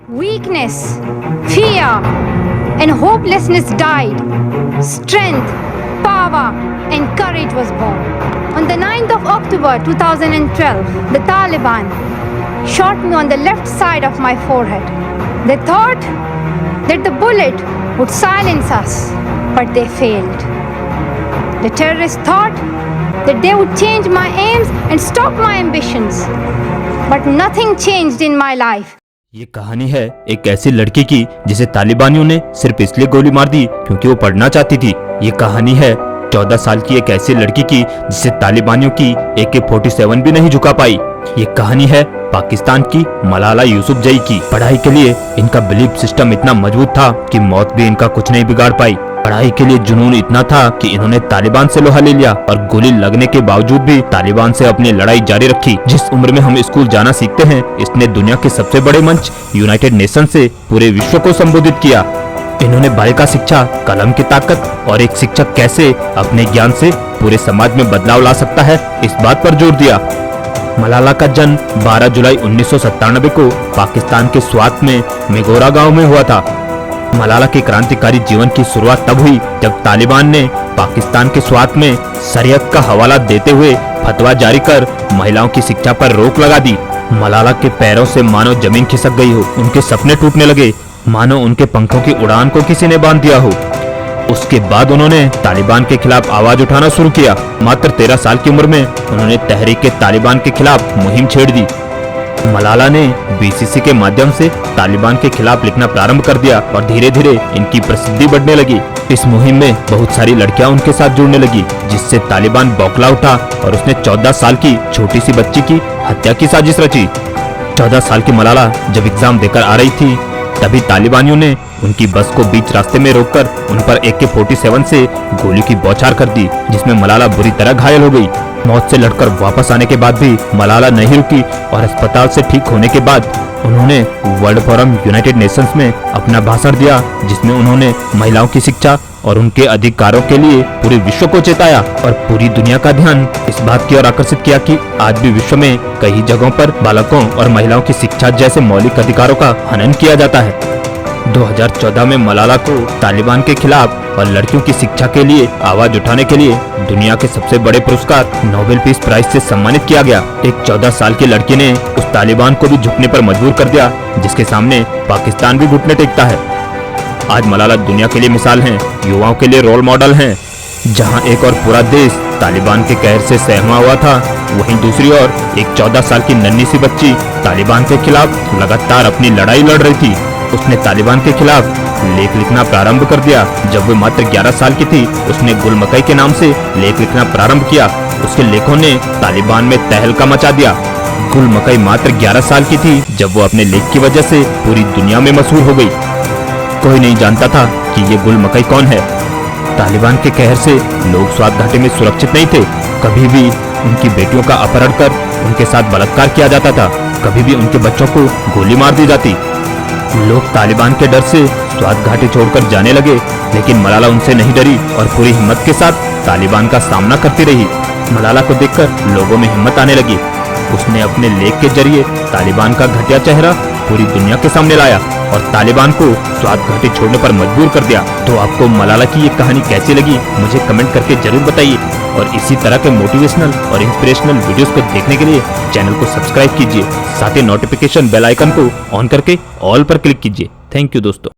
Weakness, fear, and hopelessness died. Strength, power, and courage was born. On the 9th of October 2012, the Taliban shot me on the left side of my forehead. They thought that the bullet would silence us, but they failed. The terrorists thought that they would change my aims and stop my ambitions, but nothing changed in my life. ये कहानी है एक ऐसी लड़की की जिसे तालिबानियों ने सिर्फ इसलिए गोली मार दी क्योंकि वो पढ़ना चाहती थी। ये कहानी है 14 साल की एक ऐसी लड़की की जिसे तालिबानियों की AK-47 भी नहीं झुका पाई। ये कहानी है पाकिस्तान की मलाला यूसुफजई की। पढ़ाई के लिए इनका बिलीफ सिस्टम इतना मजबूत था कि मौत भी इनका कुछ नहीं बिगाड़ पाई। पढ़ाई के लिए जुनून इतना था कि इन्होंने तालिबान से लोहा ले लिया और गोली लगने के बावजूद भी तालिबान से अपनी लड़ाई जारी रखी। जिस उम्र में हम स्कूल जाना सीखते हैं, इसने दुनिया के सबसे बड़े मंच यूनाइटेड नेशन से पूरे विश्व को संबोधित किया। इन्होंने बालिका शिक्षा, कलम की ताकत और एक शिक्षक कैसे अपने ज्ञान से पूरे समाज में बदलाव ला सकता है, इस बात पर जोर दिया। मलाला का जन्म 12 जुलाई 1997 को पाकिस्तान के स्वात में मेगोरा गांव में हुआ था। मलाला के क्रांतिकारी जीवन की शुरुआत तब हुई जब तालिबान ने पाकिस्तान के स्वात में शरीयत का हवाला देते हुए फतवा जारी कर महिलाओं की शिक्षा पर रोक लगा दी। मलाला के पैरों से मानो जमीन खिसक गई हो, उनके सपने टूटने लगे, मानो उनके पंखों की उड़ान को किसी ने बांध दिया हो। उसके बाद उन्होंने तालिबान के खिलाफ आवाज उठाना शुरू किया। मात्र 13 साल की उम्र में उन्होंने तहरीक तालिबान के खिलाफ मुहिम छेड़ दी। मलाला ने BCC के माध्यम से तालिबान के खिलाफ लिखना प्रारंभ कर दिया और धीरे धीरे इनकी प्रसिद्धि बढ़ने लगी। इस मुहिम में बहुत सारी लड़कियां उनके साथ जुड़ने लगी, जिससे तालिबान बौखला उठा और उसने 14 साल की छोटी सी बच्ची की हत्या की साजिश रची। 14 साल की मलाला जब एग्जाम देकर आ रही थी, तभी तालिबानियों ने उनकी बस को बीच रास्ते में रोककर उन पर AK-47 से गोली की बौछार कर दी, जिसमें मलाला बुरी तरह घायल हो गई। मौत से लड़कर वापस आने के बाद भी मलाला नहीं रुकी और अस्पताल से ठीक होने के बाद उन्होंने वर्ल्ड फोरम यूनाइटेड नेशंस में अपना भाषण दिया, जिसमें उन्होंने महिलाओं की शिक्षा और उनके अधिकारों के लिए पूरे विश्व को चेताया और पूरी दुनिया का ध्यान इस बात की ओर आकर्षित किया कि आज भी विश्व में कई जगहों पर बालकों और महिलाओं की शिक्षा जैसे मौलिक अधिकारों का हनन किया जाता है। 2014 में मलाला को तालिबान के खिलाफ और लड़कियों की शिक्षा के लिए आवाज उठाने के लिए दुनिया के सबसे बड़े पुरस्कार नोबेल पीस प्राइज से सम्मानित किया गया। एक 14 साल की लड़की ने उस तालिबान को भी झुकने पर मजबूर कर दिया जिसके सामने पाकिस्तान भी घुटने टेकता है। आज मलाला दुनिया के लिए मिसाल हैं, युवाओं के लिए रोल मॉडल हैं। जहां एक और पूरा देश तालिबान के कहर से सहमा हुआ था, वहीं दूसरी ओर एक 14 साल की नन्ही सी बच्ची तालिबान के खिलाफ लगातार अपनी लड़ाई लड़ रही थी। उसने तालिबान के खिलाफ लेख लिखना प्रारंभ कर दिया। जब वो मात्र 11 साल की थी, उसने गुल मकई के नाम से लेख लिखना प्रारंभ किया। उसके लेखों ने तालिबान में तहलका मचा दिया। गुल मकई मात्र 11 साल की थी जब वो अपने लेख की वजह से पूरी दुनिया में मशहूर हो गई। कोई नहीं जानता था कि ये गुल मकई कौन है। तालिबान के कहर से लोग स्वात घाटी में सुरक्षित नहीं थे। कभी भी उनकी बेटियों का अपहरण कर उनके साथ बलात्कार किया जाता था, कभी भी उनके बच्चों को गोली मार दी जाती। लोग तालिबान के डर से स्वात घाटी छोड़कर जाने लगे, लेकिन मलाला उनसे नहीं डरी और पूरी हिम्मत के साथ तालिबान का सामना करती रही। मलाला को देखकर लोगों में हिम्मत आने लगी। उसने अपने लेख के जरिए तालिबान का घटिया चेहरा पूरी दुनिया के सामने लाया और तालिबान को स्वात घाटी छोड़ने पर मजबूर कर दिया। तो आपको मलाला की ये कहानी कैसी लगी, मुझे कमेंट करके जरूर बताइए और इसी तरह के मोटिवेशनल और इंस्पिरेशनल वीडियोस को देखने के लिए चैनल को सब्सक्राइब कीजिए, साथ ही नोटिफिकेशन बेल आइकन को ऑन करके ऑल पर क्लिक कीजिए। थैंक यू दोस्तों।